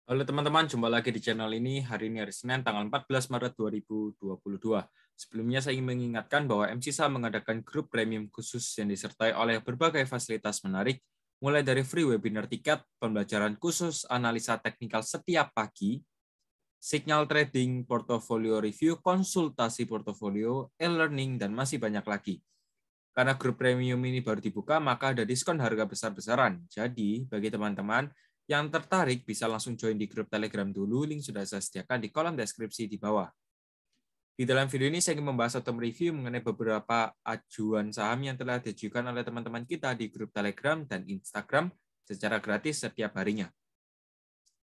Halo teman-teman, jumpa lagi di channel ini. Hari ini hari Senin, tanggal 14 Maret 2022. Sebelumnya saya ingin mengingatkan bahwa MCSA mengadakan grup premium khusus yang disertai oleh berbagai fasilitas menarik, mulai dari free webinar tiket, pembelajaran khusus, analisa teknikal setiap pagi, signal trading, portofolio review, konsultasi portofolio, e-learning, dan masih banyak lagi. Karena grup premium ini baru dibuka, maka ada diskon harga besar-besaran. Jadi, bagi teman-teman yang tertarik bisa langsung join di grup Telegram dulu, link sudah saya sediakan di kolom deskripsi di bawah. Di dalam video ini saya ingin membahas atau mereview mengenai beberapa ajuan saham yang telah diajukan oleh teman-teman kita di grup Telegram dan Instagram secara gratis setiap harinya.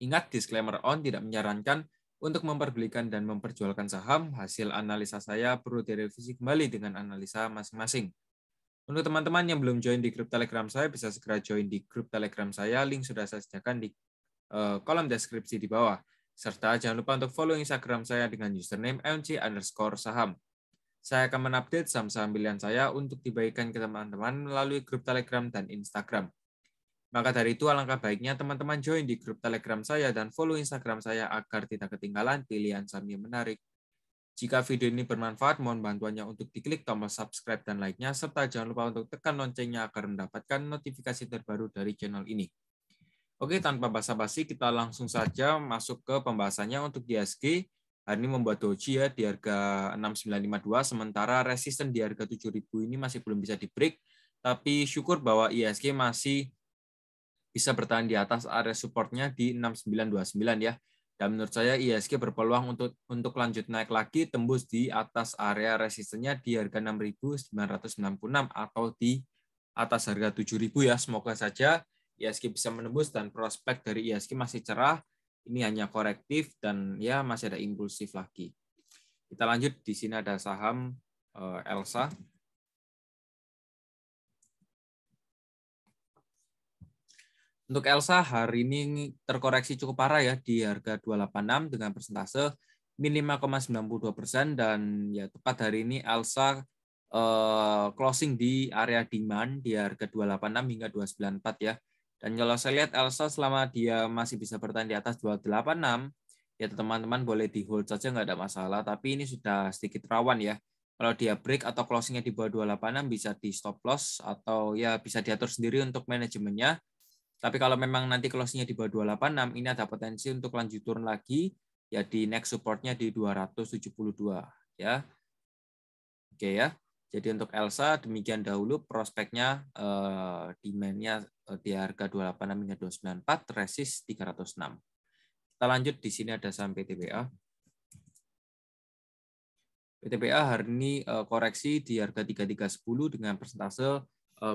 Ingat, disclaimer on tidak menyarankan untuk memperbelikan dan memperjualkan saham. Hasil analisa saya perlu direvisi kembali dengan analisa masing-masing. Untuk teman-teman yang belum join di grup Telegram saya, bisa segera join di grup Telegram saya. Link sudah saya sediakan di kolom deskripsi di bawah. Serta jangan lupa untuk follow Instagram saya dengan username mc_saham. Saya akan mengupdate saham-saham pilihan saya untuk dibagikan ke teman-teman melalui grup Telegram dan Instagram. Maka dari itu, alangkah baiknya teman-teman join di grup Telegram saya dan follow Instagram saya agar tidak ketinggalan pilihan saham yang menarik. Jika video ini bermanfaat, mohon bantuannya untuk diklik tombol subscribe dan like-nya, serta jangan lupa untuk tekan loncengnya agar mendapatkan notifikasi terbaru dari channel ini. Oke, tanpa basa-basi, kita langsung saja masuk ke pembahasannya. Untuk IHSG, hari ini membuat doji ya di harga 6952, sementara resisten di harga 7000 ini masih belum bisa di-break, tapi syukur bahwa IHSG masih bisa bertahan di atas area supportnya di 6929 ya. Dan menurut saya IHSG berpeluang untuk lanjut naik lagi tembus di atas area resistennya di harga 6.996 atau di atas harga 7.000 ya. Semoga saja IHSG bisa menembus dan prospek dari IHSG masih cerah. Ini hanya korektif dan ya masih ada impulsif lagi. Kita lanjut, di sini ada saham Elsa. Untuk Elsa hari ini terkoreksi cukup parah ya di harga 286 dengan persentase min 5,92% dan ya tepat hari ini Elsa closing di area demand di harga 286 hingga 294 ya. Dan kalau saya lihat Elsa selama dia masih bisa bertahan di atas 286 ya teman-teman boleh di hold saja, nggak ada masalah, tapi ini sudah sedikit rawan ya. Kalau dia break atau closingnya di bawah 286 bisa di stop loss atau ya bisa diatur sendiri untuk manajemennya. Tapi kalau memang nanti closing-nya di bawah 286, ini ada potensi untuk lanjut turun lagi, ya di next support-nya di 272 ya. Oke ya. Jadi untuk Elsa demikian dahulu prospeknya, demand-nya di harga 286 hingga 294, resist 306. Kita lanjut, di sini ada saham PTBA. PTBA hari ini koreksi di harga 3310 dengan persentase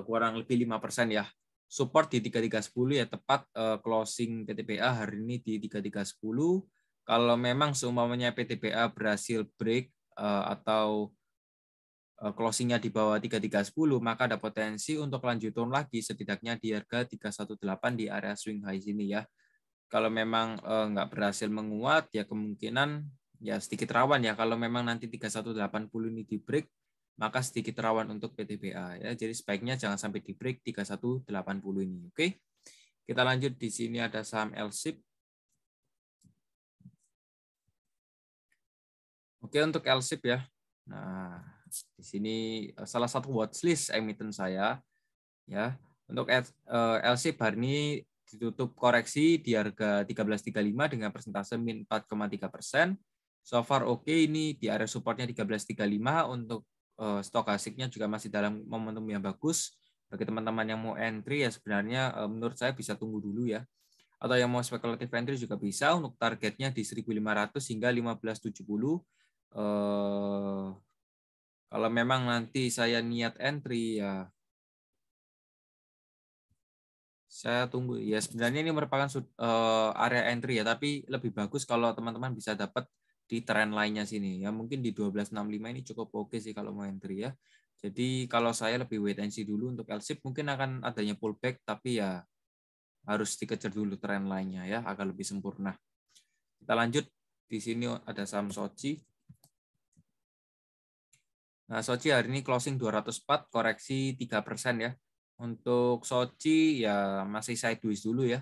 kurang lebih 5% ya. Support di 3310 ya, tepat closing PTBA hari ini di 3310. Kalau memang seumpamanya PTBA berhasil break atau closingnya di bawah 3310, maka ada potensi untuk lanjut turun lagi setidaknya di harga 318 di area swing high sini ya. Kalau memang nggak berhasil menguat ya kemungkinan ya sedikit rawan ya, kalau memang nanti 3180 ini di break maka sedikit rawan untuk PTBA ya. Jadi sebaiknya jangan sampai di break 3180 ini. Oke. Kita lanjut, di sini ada saham LSIP. Oke, untuk LSIP ya. Nah, di sini salah satu watchlist emiten saya ya. Untuk LSIP hari ini ditutup koreksi di harga 1335 dengan persentase min 4,3%. So far oke, ini di area supportnya 1335. Untuk stokasiknya juga masih dalam momentum yang bagus. Bagi teman-teman yang mau entry ya sebenarnya menurut saya bisa tunggu dulu ya. Atau yang mau spekulatif entry juga bisa. Untuk targetnya di 1500 hingga 1570. Kalau memang nanti saya niat entry ya saya tunggu ya. Sebenarnya ini merupakan area entry ya, tapi lebih bagus kalau teman-teman bisa dapat di trend lainnya sini ya. Mungkin di 1265 ini cukup oke sih kalau mau entry ya. Jadi kalau saya lebih wait and see dulu. Untuk LSIP mungkin akan adanya pullback, tapi ya harus dikejar dulu trend lainnya ya agar lebih sempurna. Kita lanjut, di sini ada saham Soci. Nah, Soci hari ini closing 204, koreksi 3% ya. Untuk Soci ya masih sideways dulu ya.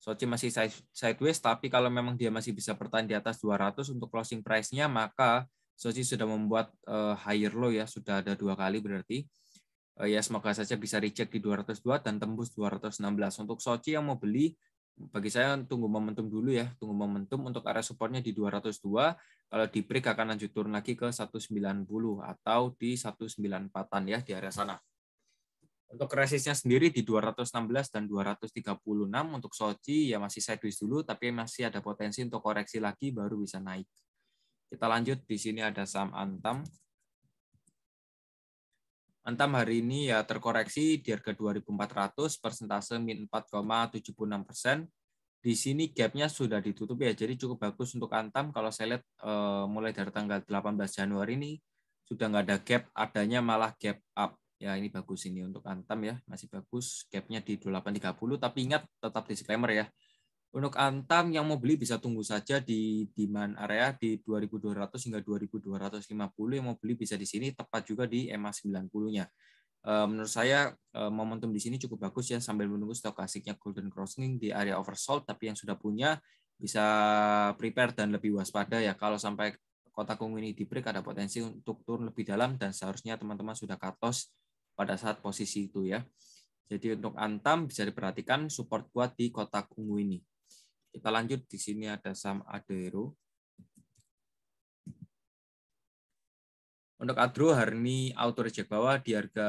Sochi masih sideways, tapi kalau memang dia masih bisa bertahan di atas 200 untuk closing price-nya, maka Sochi sudah membuat higher low ya, sudah ada 2 kali berarti. Ya semoga saja bisa reject di 202 dan tembus 216. Untuk Sochi yang mau beli, bagi saya tunggu momentum dulu ya, tunggu momentum untuk area supportnya di 202. Kalau di break akan lanjut turun lagi ke 190 atau di 194-an ya di area sana. Untuk resistnya sendiri di 216 dan 236 untuk Sochi ya masih sideways dulu, tapi masih ada potensi untuk koreksi lagi baru bisa naik. Kita lanjut, di sini ada saham Antam. Antam hari ini ya terkoreksi di harga 2.400, persentase min 4,76%. Di sini gapnya sudah ditutup ya, jadi cukup bagus untuk Antam. Kalau saya lihat mulai dari tanggal 18 Januari ini sudah nggak ada gap, adanya malah gap up. Ya ini bagus ini untuk Antam ya, masih bagus. Gapnya di 2830, tapi ingat tetap disclaimer ya. Untuk Antam yang mau beli bisa tunggu saja di demand area di 2.200 hingga 2.250. Yang mau beli bisa di sini, tepat juga di EMA 90-nya. Menurut saya momentum di sini cukup bagus ya sambil menunggu stokasiknya golden crossing di area oversold, tapi yang sudah punya bisa prepare dan lebih waspada ya. Kalau sampai kotak ungu ini di break ada potensi untuk turun lebih dalam dan seharusnya teman-teman sudah cut loss pada saat posisi itu ya. Jadi untuk Antam bisa diperhatikan support kuat di kotak ungu ini. Kita lanjut, di sini ada saham Adero. Untuk Adro hari ini auto reject bawah di harga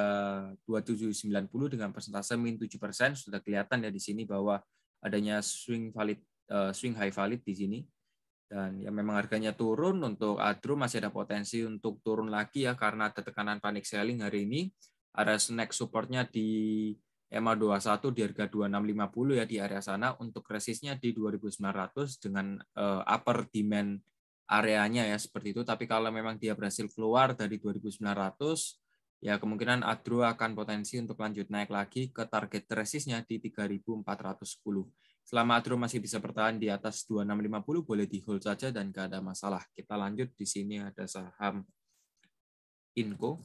2790 dengan persentase min 7%. Sudah kelihatan ya di sini bahwa adanya swing high valid di sini. Dan ya memang harganya turun. Untuk Adro masih ada potensi untuk turun lagi ya karena ada tekanan panic selling hari ini. Ada snack supportnya di EMA 21 di harga 2650 ya di area sana. Untuk resistnya di 2900 dengan upper demand areanya ya seperti itu. Tapi kalau memang dia berhasil keluar dari 2900 ya kemungkinan Adro akan potensi untuk lanjut naik lagi ke target resistnya di 3410. Selama Adro masih bisa bertahan di atas 2650 boleh di hold saja dan nggak ada masalah. Kita lanjut, di sini ada saham Inco.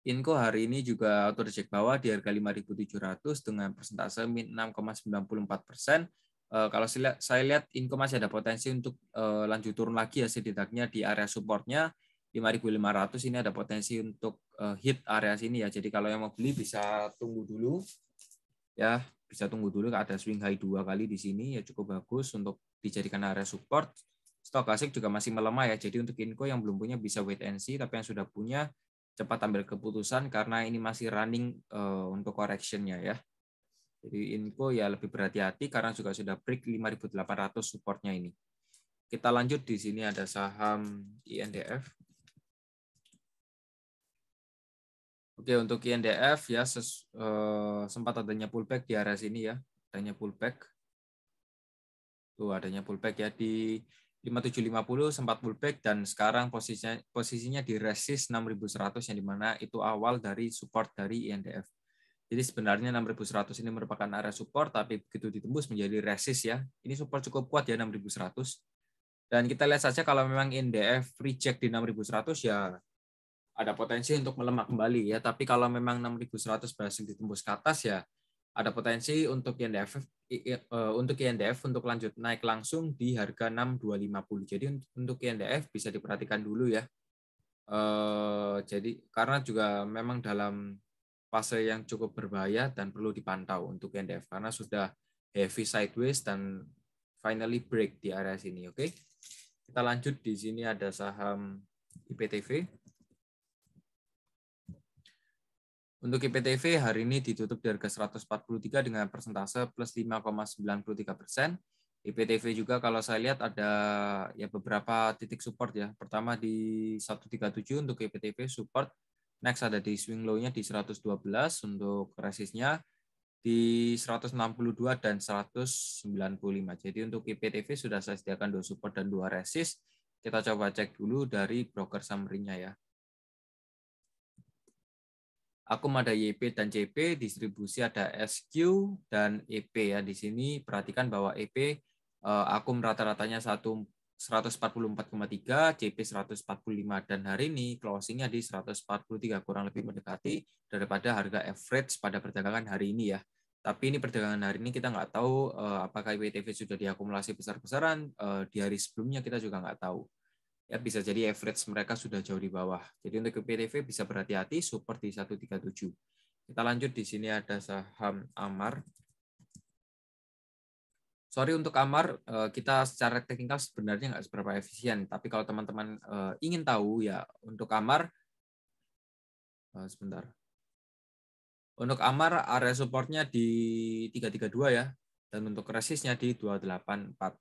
Inco hari ini juga auto reject bawah di harga 5.700 dengan persentase min 6,94%. Kalau saya lihat Inco masih ada potensi untuk lanjut turun lagi ya, setidaknya di area supportnya 5.500 ini ada potensi untuk hit area sini ya. Jadi kalau yang mau beli bisa tunggu dulu ya, bisa tunggu dulu. Ada swing high 2 kali di sini ya, cukup bagus untuk dijadikan area support. Stokastik juga masih melemah ya. Jadi untuk Inco yang belum punya bisa wait and see, tapi yang sudah punya cepat ambil keputusan karena ini masih running untuk correction-nya ya. Jadi Inco ya lebih berhati-hati karena juga sudah break 5.800 supportnya ini. Kita lanjut, di sini ada saham INDF. Oke, untuk INDF ya sempat adanya pullback di area sini ya. Adanya pullback. Tuh adanya pullback ya di 5750 sempat pullback dan sekarang posisinya di resist 6100 yang dimana itu awal dari support dari INDF. Jadi sebenarnya 6100 ini merupakan area support, tapi begitu ditembus menjadi resist ya. Ini support cukup kuat ya 6100. Dan kita lihat saja kalau memang INDF reject di 6100 ya ada potensi untuk melemah kembali ya. Tapi kalau memang 6100 berhasil ditembus ke atas ya ada potensi untuk INDF untuk lanjut naik langsung di harga 6250. Jadi untuk INDF bisa diperhatikan dulu ya. Jadi karena juga memang dalam fase yang cukup berbahaya dan perlu dipantau untuk INDF karena sudah heavy sideways dan finally break di area sini. Oke. Kita lanjut, di sini ada saham IPTV. Untuk IPTV hari ini ditutup di harga 143 dengan persentase plus 5,93%. IPTV juga kalau saya lihat ada ya beberapa titik support ya. Pertama di 137 untuk IPTV support. Next ada di swing low-nya di 112, untuk resistnya di 162 dan 195. Jadi untuk IPTV sudah saya sediakan 2 support dan 2 resist. Kita coba cek dulu dari broker summary-nya ya. Akum ada YP dan CP, distribusi ada SQ dan EP ya. Di sini perhatikan bahwa EP akum rata-ratanya 144,3, CP 145 dan hari ini closingnya di 143, kurang lebih mendekati daripada harga average pada perdagangan hari ini ya. Tapi ini perdagangan hari ini kita nggak tahu apakah IPTV sudah diakumulasi besar-besaran, di hari sebelumnya kita juga nggak tahu. Ya, bisa jadi average mereka sudah jauh di bawah. Jadi untuk IPTV bisa berhati-hati, support di 137. Kita lanjut, di sini ada saham Amar. Sorry, untuk Amar, kita secara teknikal sebenarnya nggak seberapa efisien. Tapi kalau teman-teman ingin tahu, ya untuk Amar, sebentar. Untuk Amar, area supportnya di 332 ya. Dan untuk resistnya di 284.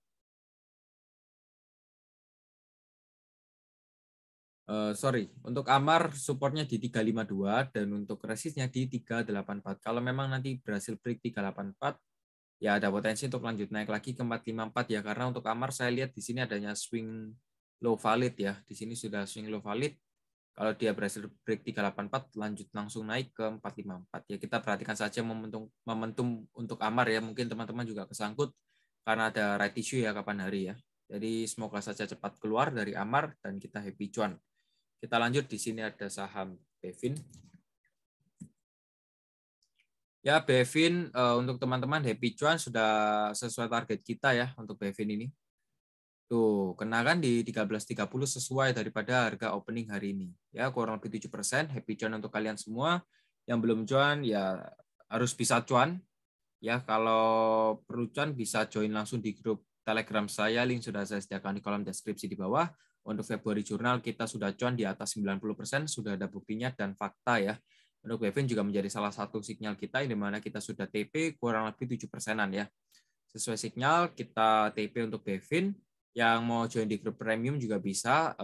Sorry, untuk Amar supportnya di 352 dan untuk resistnya di 384. Kalau memang nanti berhasil break 384, ya ada potensi untuk lanjut naik lagi ke 454 ya, karena untuk Amar saya lihat di sini adanya swing low valid ya. Di sini sudah swing low valid. Kalau dia berhasil break 384 lanjut langsung naik ke 454. Ya, kita perhatikan saja momentum untuk Amar ya. Mungkin teman-teman juga kesangkut karena ada right issue ya kapan hari ya. Jadi semoga saja cepat keluar dari Amar dan kita happy cuan. Kita lanjut, di sini ada saham Bevin. Ya, Bevin untuk teman-teman happy cuan sudah sesuai target kita ya untuk Bevin ini. Tuh, kenakan di 13.30 sesuai daripada harga opening hari ini. Ya, kurang lebih 7%. Happy cuan untuk kalian semua. Yang belum cuan ya harus bisa cuan. Ya, kalau perlu cuan bisa join langsung di grup Telegram saya. Link sudah saya sediakan di kolom deskripsi di bawah. Untuk Februari Jurnal kita sudah cuan di atas 90%, sudah ada buktinya dan fakta ya. Untuk Bevin juga menjadi salah satu sinyal kita di mana kita sudah TP kurang lebih 7%-an ya. Sesuai sinyal kita TP untuk Bevin. Yang mau join di grup premium juga bisa,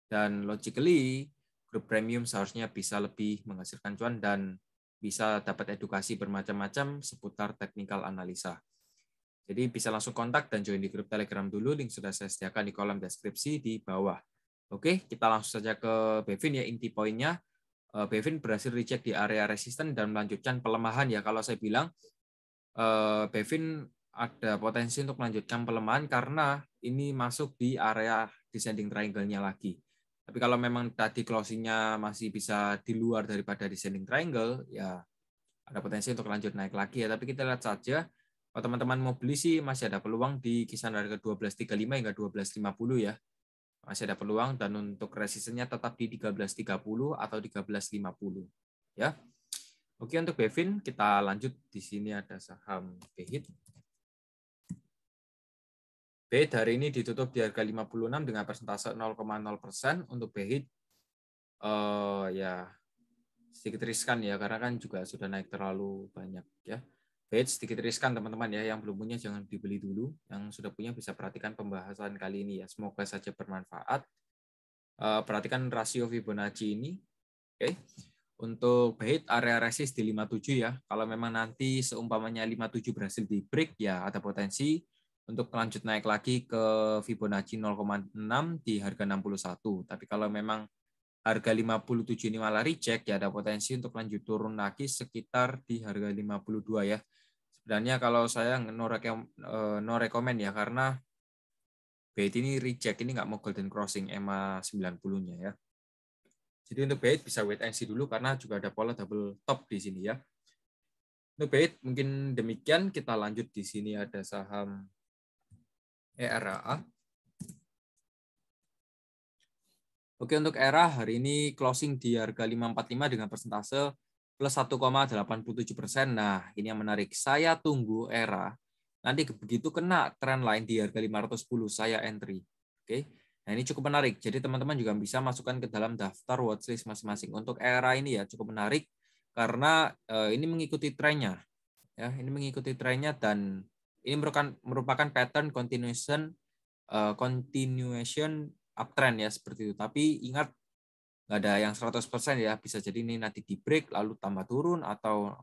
dan logically grup premium seharusnya bisa lebih menghasilkan cuan dan bisa dapat edukasi bermacam-macam seputar teknikal analisa. Jadi bisa langsung kontak dan join di grup Telegram dulu, link sudah saya sediakan di kolom deskripsi di bawah. Oke, kita langsung saja ke Bevin ya. Inti poinnya, Bevin berhasil reject di area resisten dan melanjutkan pelemahan ya. Kalau saya bilang Bevin ada potensi untuk melanjutkan pelemahan karena ini masuk di area descending triangle-nya lagi. Tapi kalau memang tadi closing-nya masih bisa di luar daripada descending triangle, ya ada potensi untuk lanjut naik lagi ya. Tapi kita lihat saja, kalau teman-teman mau beli sih masih ada peluang di kisaran harga 12.35 hingga 12.50 ya. Masih ada peluang, dan untuk resistennya tetap di 13.30 atau 13.50 ya. Oke, untuk Bevin kita lanjut, di sini ada saham Behit. Behit hari ini ditutup di harga 56 dengan persentase 0,0%. Untuk Behit ya sedikit riskan ya, karena kan juga sudah naik terlalu banyak ya. Behit sedikit riskan teman-teman ya, yang belum punya jangan dibeli dulu, yang sudah punya bisa perhatikan pembahasan kali ini ya. Semoga saja bermanfaat. Perhatikan rasio Fibonacci ini. Oke. Untuk Behit area resist di 57 ya. Kalau memang nanti seumpamanya 57 berhasil di break ya ada potensi untuk lanjut naik lagi ke Fibonacci 0,6 di harga 61. Tapi kalau memang harga 57 ini malah reject ya ada potensi untuk lanjut turun lagi sekitar di harga 52 ya. Sebenarnya kalau saya no recommend ya, karena Behit ini reject, ini nggak mau golden crossing EMA 90-nya ya. Jadi untuk Behit bisa wait and see dulu karena juga ada pola double top di sini ya. Untuk Behit mungkin demikian, kita lanjut, di sini ada saham ERA. Oke, untuk ERA hari ini closing di harga 545 dengan persentase plus 1,87%. Nah, ini yang menarik. Saya tunggu ERA nanti begitu kena trend line di harga 510 saya entry. Oke. Nah, ini cukup menarik. Jadi teman-teman juga bisa masukkan ke dalam daftar watchlist masing-masing. Untuk ERA ini ya cukup menarik karena ini mengikuti trennya. Ya, ini mengikuti trennya dan ini merupakan pattern continuation uptrend ya seperti itu. Tapi ingat, nggak ada yang 100% ya. Bisa jadi ini nanti di break lalu tambah turun, atau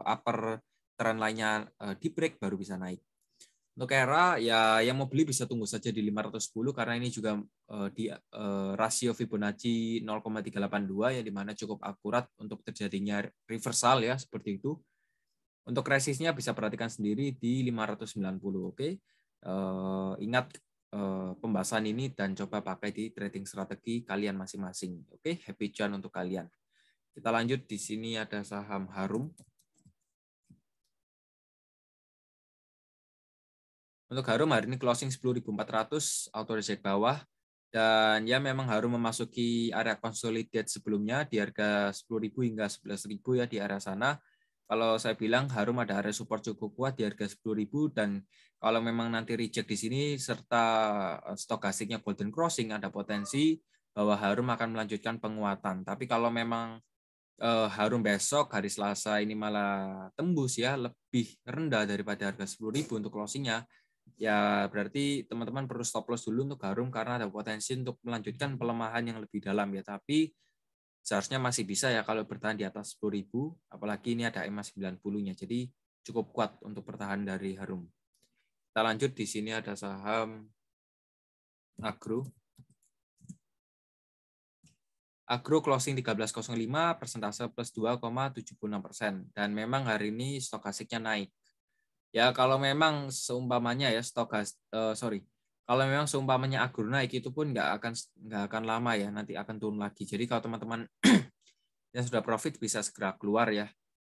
upper trend lainnya di break baru bisa naik. Untuk ERA ya yang mau beli bisa tunggu saja di 510 karena ini juga di rasio Fibonacci 0,382 ya, di mana cukup akurat untuk terjadinya reversal ya seperti itu. Untuk resistnya bisa perhatikan sendiri di 590. Oke. Ingat pembahasan ini dan coba pakai di trading strategi kalian masing-masing. Oke, happy cuan untuk kalian. Kita lanjut, di sini ada saham Harum. Untuk Harum hari ini closing 10.400, auto reject bawah. Dan ya memang Harum memasuki area consolidate sebelumnya di harga 10.000 hingga 11.000 ya di area sana. Kalau saya bilang Harum ada area support cukup kuat di harga 10.000 dan kalau memang nanti reject di sini serta stokastiknya golden crossing ada potensi bahwa Harum akan melanjutkan penguatan. Tapi kalau memang Harum besok hari Selasa ini malah tembus ya lebih rendah daripada harga 10.000 untuk closingnya, ya berarti teman-teman perlu stop loss dulu untuk Harum karena ada potensi untuk melanjutkan pelemahan yang lebih dalam ya. Tapi seharusnya masih bisa ya kalau bertahan di atas 10.000, apalagi ini ada EMA 90-nya. Jadi cukup kuat untuk bertahan dari Harum. Kita lanjut, di sini ada saham Agro. Agro closing 13.05, persentase plus 2,76%. Dan memang hari ini stokastiknya naik. Ya kalau memang seumpamanya ya kalau memang seumpamanya Agro naik itu pun nggak akan lama ya, nanti akan turun lagi. Jadi kalau teman-teman yang sudah profit bisa segera keluar ya.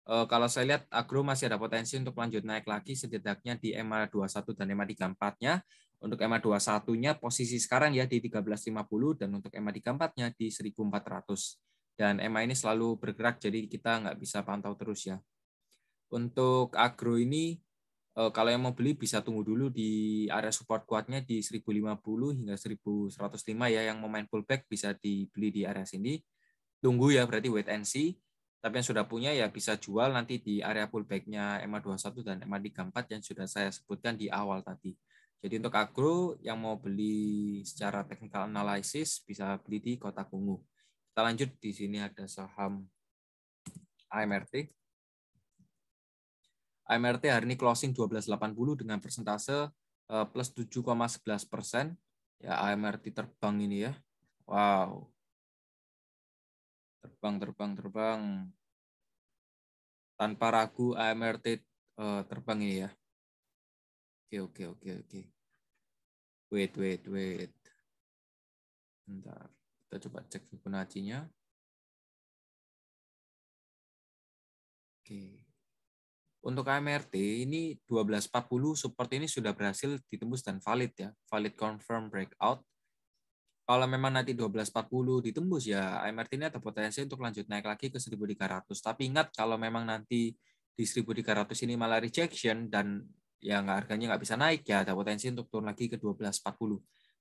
Kalau saya lihat Agro masih ada potensi untuk lanjut naik lagi setidaknya di EMA 21 dan EMA 34-nya. Untuk EMA 21-nya posisi sekarang ya di 13.50 dan untuk EMA 34-nya di 1.400. Dan EMA ini selalu bergerak jadi kita nggak bisa pantau terus ya. Untuk Agro ini kalau yang mau beli bisa tunggu dulu di area support kuatnya di 1050 hingga 1105 ya. Yang mau main pullback bisa dibeli di area sini. Tunggu ya, berarti wait and see. Tapi yang sudah punya ya bisa jual nanti di area pullback-nya EMA 21 dan EMA 34 yang sudah saya sebutkan di awal tadi. Jadi untuk Agro yang mau beli secara technical analysis bisa beli di kotak ungu. Kita lanjut, di sini ada saham AMRT. AMRT hari ini closing 12.80 dengan persentase plus 7,11%. Ya AMRT terbang ini ya. Wow. Terbang. Tanpa ragu AMRT terbang ini ya. Oke. Wait. Bentar. Kita coba cek Fibonacci-nya. Oke. Untuk AMRT ini 12.40 support ini sudah berhasil ditembus dan valid ya. Valid confirm breakout. Kalau memang nanti 12.40 ditembus ya AMRT ini ada potensi untuk lanjut naik lagi ke 1.300. Tapi ingat kalau memang nanti di 1.300 ini malah rejection dan ya harganya nggak bisa naik ya ada potensi untuk turun lagi ke 12.40.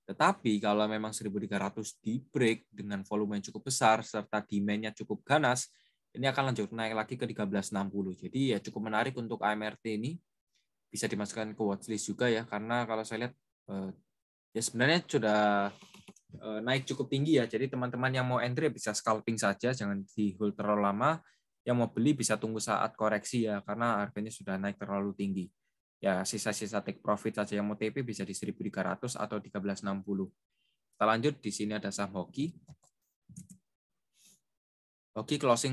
Tetapi kalau memang 1.300 di break dengan volume yang cukup besar serta demand-nya cukup ganas, ini akan lanjut naik lagi ke 13.60. Jadi ya cukup menarik untuk AMRT ini. Bisa dimasukkan ke watchlist juga ya, karena kalau saya lihat ya sebenarnya sudah naik cukup tinggi ya. Jadi teman-teman yang mau entry bisa scalping saja, jangan di hold terlalu lama. Yang mau beli bisa tunggu saat koreksi ya, karena harganya sudah naik terlalu tinggi. Ya sisa-sisa take profit saja, yang mau TP bisa di 1.300 atau 13.60. Kita lanjut, di sini ada saham Hoki. Hoki closing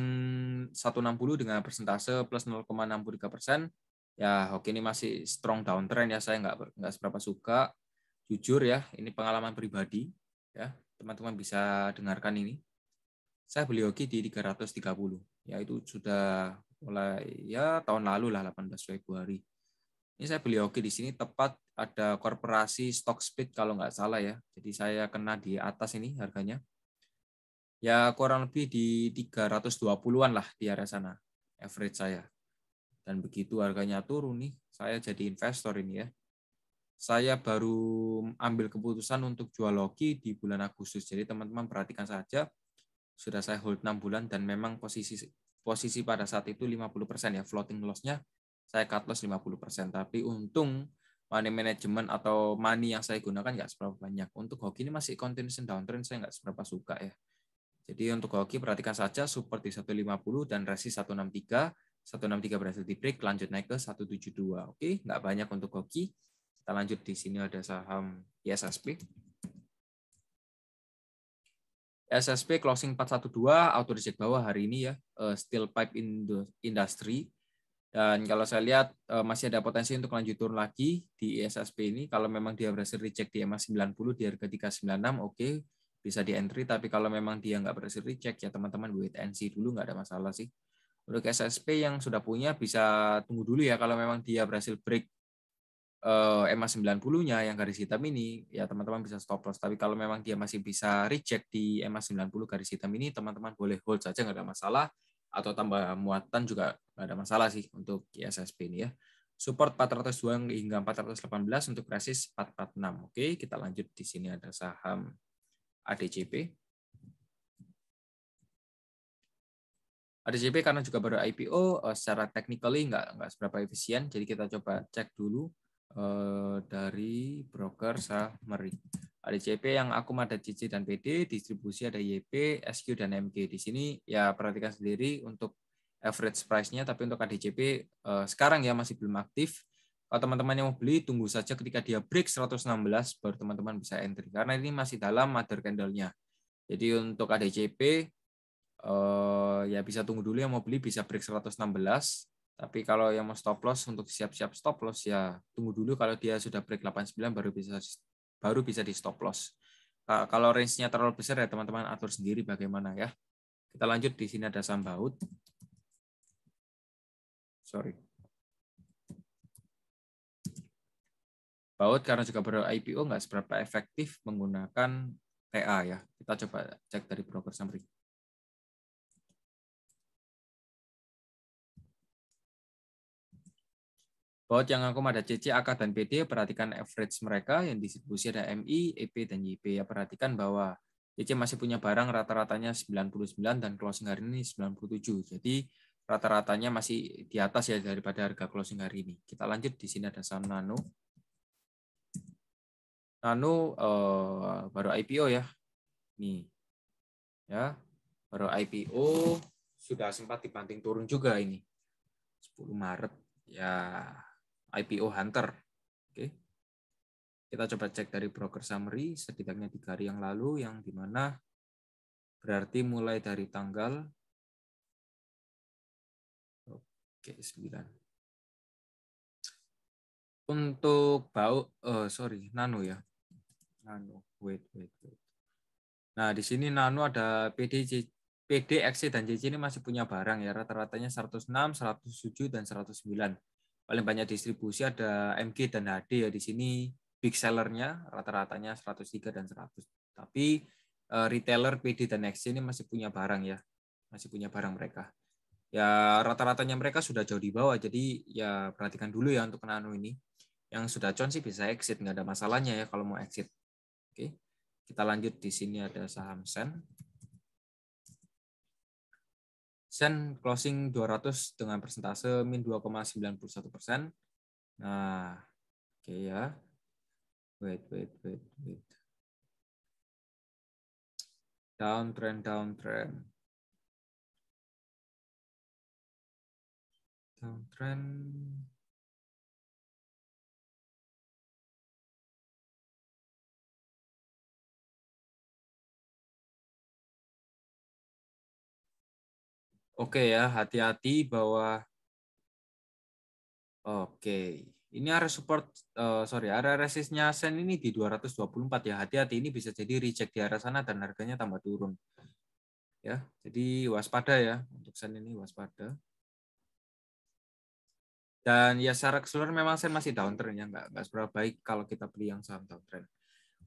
160 dengan persentase plus 0,63%. Ya Hoki ini masih strong downtrend ya, saya nggak seberapa suka. Jujur ya, ini pengalaman pribadi. Ya, teman-teman bisa dengarkan ini. Saya beli Hoki di 330. Ya itu sudah mulai ya tahun lalu lah 18 Februari. Ini saya beli Hoki di sini tepat ada korporasi Stockspeed kalau nggak salah ya. Jadi saya kena di atas ini harganya. Ya kurang lebih di 320-an lah di area sana average saya. Dan begitu harganya turun nih, saya jadi investor ini ya. Saya baru ambil keputusan untuk jual Hoki di bulan Agustus. Jadi teman-teman perhatikan saja, sudah saya hold 6 bulan dan memang posisi pada saat itu 50% ya, floating loss-nya saya cut loss 50%. Tapi untung money management atau money yang saya gunakan nggak seberapa banyak. Untuk Hoki ini masih continuation downtrend, saya nggak seberapa suka ya. Jadi untuk Hoki perhatikan saja support di 150 dan resist 163. 163 berhasil di break, lanjut naik ke 172. Oke, nggak banyak untuk Hoki. Kita lanjut, di sini ada saham ISSP. ISSP closing 412, auto reject bawah hari ini ya, steel pipe industry. Dan kalau saya lihat masih ada potensi untuk lanjut turun lagi di ISSP ini. Kalau memang dia berhasil reject di EMA 90 di harga 396, oke, bisa di entry. Tapi kalau memang dia nggak berhasil reject ya teman-teman wait and see dulu, nggak ada masalah sih. Untuk SSP yang sudah punya bisa tunggu dulu ya kalau memang dia berhasil break EMA 90-nya yang garis hitam ini, ya teman-teman bisa stop loss. Tapi kalau memang dia masih bisa reject di EMA 90 garis hitam ini, teman-teman boleh hold saja, nggak ada masalah. Atau tambah muatan juga nggak ada masalah sih untuk ISSP ini ya. Support 402 hingga 418 untuk resist 446. Oke, kita lanjut. Di sini ada saham ADCP. ADCP karena juga baru IPO, secara technically nggak seberapa efisien. Jadi kita coba cek dulu dari broker summary. ADCP yang akum ada CC dan PD, distribusi ada YP, SQ, dan MG. Di sini ya perhatikan sendiri untuk average price-nya, tapi untuk ADCP sekarang ya masih belum aktif. Kalau teman-teman yang mau beli, tunggu saja ketika dia break 116, baru teman-teman bisa entry. Karena ini masih dalam mother candle-nya. Jadi untuk ADCP, ya bisa tunggu dulu, yang mau beli bisa break 116. Tapi kalau yang mau stop loss, untuk siap-siap stop loss ya tunggu dulu kalau dia sudah break 89 baru bisa di stop loss. Kalau range-nya terlalu besar ya teman-teman atur sendiri bagaimana ya. Kita lanjut. Di sini ada saham baut. Baut karena juga baru IPO nggak seberapa efektif menggunakan TA ya. Kita coba cek dari broker summary. Baut yang akum ada CC, AK, dan PD, perhatikan average mereka, yang distribusi ada MI, EP, dan YP. Ya, perhatikan bahwa CC masih punya barang rata-ratanya 99 dan closing hari ini 97. Jadi rata-ratanya masih di atas ya daripada harga closing hari ini. Kita lanjut. Di sini ada saham Nano. Nano baru IPO ya. Nih. Ya, baru IPO, sudah sempat dibanting turun juga ini. 10 Maret ya, IPO Hunter. Oke. Kita coba cek dari broker summary setidaknya 3 hari yang lalu, yang dimana berarti mulai dari tanggal 9. Untuk Nano ya. Nano, wait. Nah, di sini Nano ada PD, XC dan JC ini masih punya barang ya, rata-ratanya 106, 107 dan 109. Paling banyak distribusi ada MG dan HD ya, di sini big sellernya rata-ratanya 103 dan 100. Tapi retailer PD dan XC ini masih punya barang ya, masih punya barang mereka. Ya rata-ratanya mereka sudah jauh di bawah, jadi ya perhatikan dulu ya untuk Nano ini. Yang sudah con sih bisa exit, nggak ada masalahnya ya kalau mau exit. Oke, kita lanjut. Di sini ada saham Sen. Sen closing 200 dengan persentase min 2,91%. Nah, oke ya. Wait. Downtrend. Oke ya, hati-hati bahwa ini area support, area resistnya Sen ini di 224 ya. Hati-hati, ini bisa jadi reject di area sana dan harganya tambah turun. Ya, jadi waspada ya untuk Sen ini, waspada. Dan ya secara keseluruhan memang Sen masih downtrend ya, nggak seberapa baik kalau kita beli yang saham downtrend.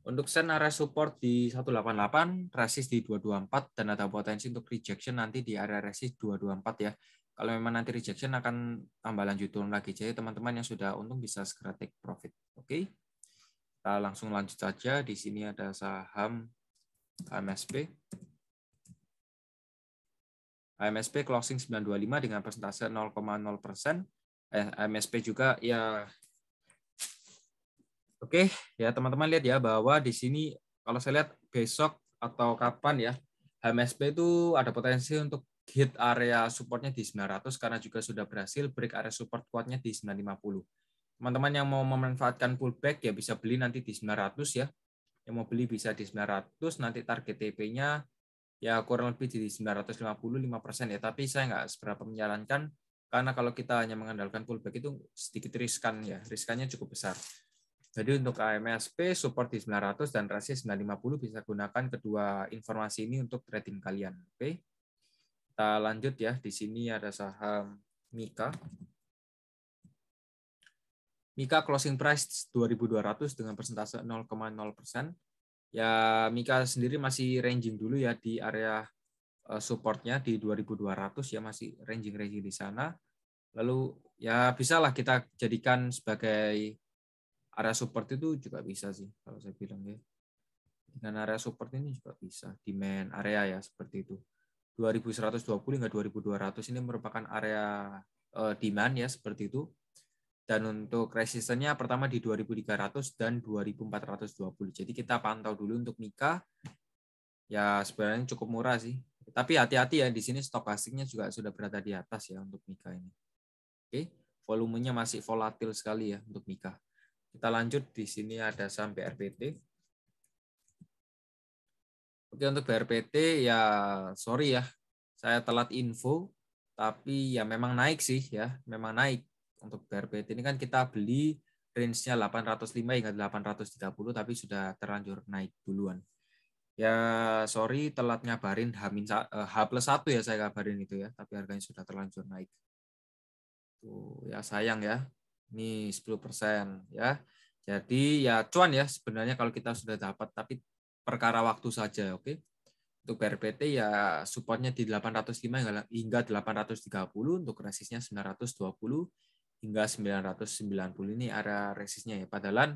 Untuk Sen area support di 188, resist di 224, dan ada potensi untuk rejection nanti di area resist 224 ya. Kalau memang nanti rejection akan tambah lanjut turun lagi. Jadi teman-teman yang sudah untung bisa segera take profit. Oke. Kita langsung lanjut saja. Di sini ada saham AMSP. AMSP closing 925 dengan persentase 0,0%. AMSP juga ya. Oke, ya teman-teman lihat ya bahwa di sini kalau saya lihat besok atau kapan ya, HMSP itu ada potensi untuk hit area supportnya di 900 karena juga sudah berhasil break area support kuatnya di 950. Teman-teman yang mau memanfaatkan pullback ya bisa beli nanti di 900 ya. Yang mau beli bisa di 900, nanti target TP-nya ya kurang lebih di 950 5% ya. Tapi saya nggak seberapa menyarankan karena kalau kita hanya mengandalkan pullback itu sedikit riskan ya. Riskannya cukup besar. Jadi untuk AMSP support di 900 dan resist 950 bisa gunakan kedua informasi ini untuk trading kalian. Oke. Kita lanjut ya. Di sini ada saham Mika. Mika closing price 2.200 dengan persentase 0,0%. Ya, Mika sendiri masih ranging dulu ya di area supportnya di 2.200 ya, masih ranging di sana. Lalu ya bisalah kita jadikan sebagai area support, itu juga bisa sih kalau saya bilang ya. Dengan area support ini juga bisa demand area ya, seperti itu. 2.120 hingga 2.200 ini merupakan area demand ya, seperti itu. Dan untuk resistennya pertama di 2.300 dan 2.420. Jadi kita pantau dulu untuk Mika. Ya sebenarnya cukup murah sih. Tapi hati-hati ya, di sini stokastiknya juga sudah berada di atas ya untuk Mika ini. Oke, volumenya masih volatil sekali ya untuk Mika. Kita lanjut, di sini ada saham BRPT. Oke, untuk BRPT ya sorry ya, saya telat info, tapi ya memang naik sih ya, memang naik. Untuk BRPT ini kan kita beli range-nya 805 hingga 830, tapi sudah terlanjur naik duluan. Ya sorry telat ngabarin H+1 ya, saya kabarin itu ya, tapi harganya sudah terlanjur naik. Tuh, ya sayang ya. Ini 10% ya. Jadi ya cuan ya sebenarnya kalau kita sudah dapat, tapi perkara waktu saja, oke. Untuk BRPT ya supportnya di 805 hingga 830, untuk resistnya 920 hingga 990, ini area resistnya ya. Padahal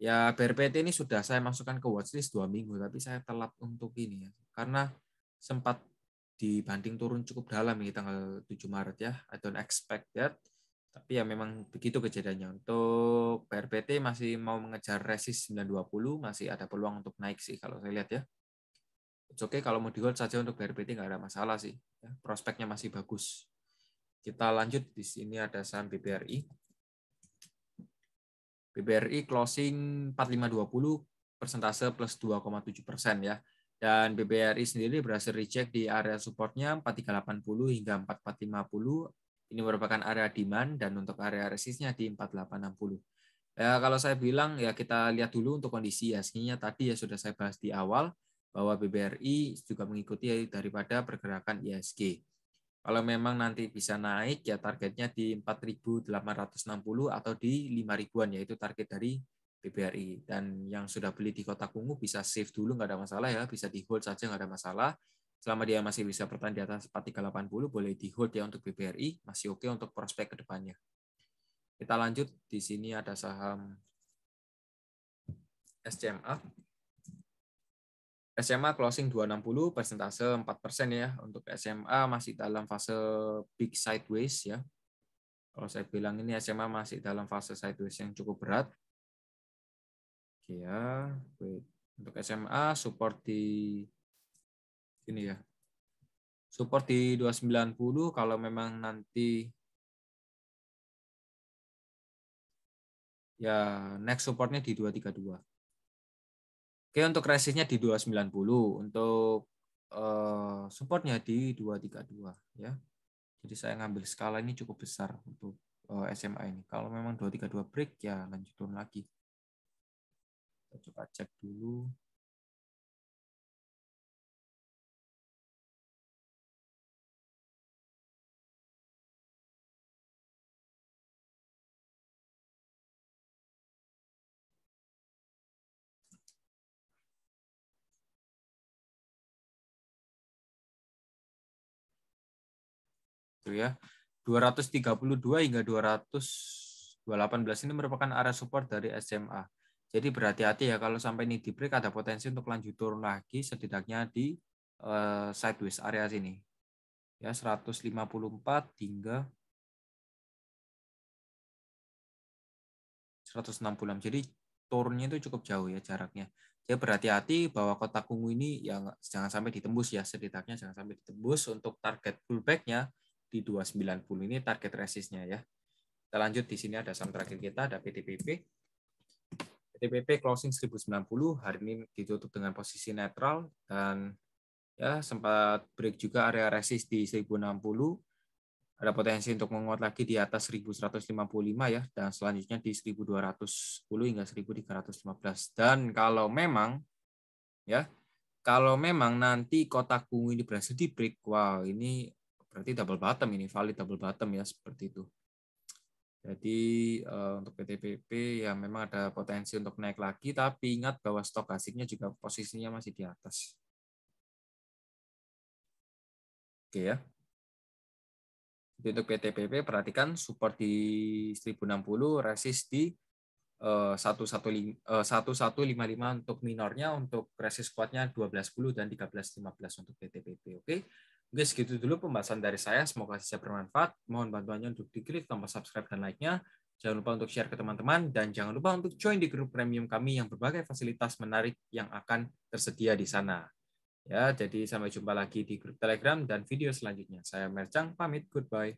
ya BRPT ini sudah saya masukkan ke watchlist 2 minggu, tapi saya telat untuk ini ya. Karena sempat dibanding turun cukup dalam ini tanggal 7 Maret ya. I don't expect that. Tapi ya memang begitu kejadiannya. Untuk BRPT masih mau mengejar resist 920, masih ada peluang untuk naik sih kalau saya lihat ya. Oke, kalau mau di hold saja untuk BRPT nggak ada masalah sih. Ya, prospeknya masih bagus. Kita lanjut, di sini ada saham BBRI. BBRI closing 4520, persentase plus 2,7% ya. Dan BBRI sendiri berhasil reject di area supportnya 4380 hingga 4450. Ini merupakan area demand, dan untuk area resistnya di 4860. Ya, kalau saya bilang ya kita lihat dulu untuk kondisi IHSG-nya tadi ya sudah saya bahas di awal, bahwa BBRI juga mengikuti daripada pergerakan IHSG. Kalau memang nanti bisa naik ya targetnya di 4.860 atau di 5.000-an, yaitu target dari BBRI. Dan yang sudah beli di kotak ungu bisa save dulu, nggak ada masalah ya, bisa di hold saja nggak ada masalah. Selama dia masih bisa bertahan di atas 4.380 boleh di hold ya untuk BBRI, masih oke untuk prospek ke depannya. Kita lanjut, di sini ada saham SCMA. SMA closing 260, persentase 4% ya. Untuk SMA masih dalam fase big sideways ya. Kalau saya bilang ini SMA masih dalam fase sideways yang cukup berat. Oke ya. Untuk SMA support di ini ya. Support di 290, kalau memang nanti ya next supportnya di 232. Oke, untuk resistnya di 290, untuk supportnya di 232 ya. Jadi saya ngambil skala ini cukup besar untuk SMA ini. Kalau memang 232 break ya lanjut turun lagi. Kita coba cek dulu. Tuh ya. 232 hingga 218 ini merupakan area support dari SMA. Jadi berhati-hati ya, kalau sampai ini di break ada potensi untuk lanjut turun lagi setidaknya di sideways area sini. Ya 154 hingga 166. Jadi turunnya itu cukup jauh ya jaraknya. Jadi berhati-hati bahwa kotak ungu ini ya jangan sampai ditembus ya, setidaknya jangan sampai ditembus. Untuk target pullback-nya di 290 ini target resistnya ya. Kita lanjut, di sini ada saham terakhir kita, ada PTPP. PTPP closing 1090, hari ini ditutup dengan posisi netral dan ya sempat break juga area resist di 1060. Ada potensi untuk menguat lagi di atas 1155 ya, dan selanjutnya di 1210 hingga 1315. Dan kalau memang ya, kalau memang nanti kotak ungu ini berhasil di break, wow ini berarti double bottom, ini valid double bottom ya, seperti itu. Jadi untuk PTBP ya memang ada potensi untuk naik lagi, tapi ingat bahwa stokasiknya juga posisinya masih di atas. Oke ya. Jadi untuk PTBP perhatikan support di 1060, resist di 1155 untuk minornya, untuk resist kuatnya 1210 dan 1315 untuk PTBP. Oke. Oke, segitu dulu pembahasan dari saya. Semoga bisa bermanfaat. Mohon bantuannya untuk diklik tombol subscribe dan like-nya. Jangan lupa untuk share ke teman-teman, dan jangan lupa untuk join di grup premium kami yang berbagai fasilitas menarik yang akan tersedia di sana. Ya, jadi sampai jumpa lagi di grup Telegram dan video selanjutnya. Saya Mercang, pamit, goodbye.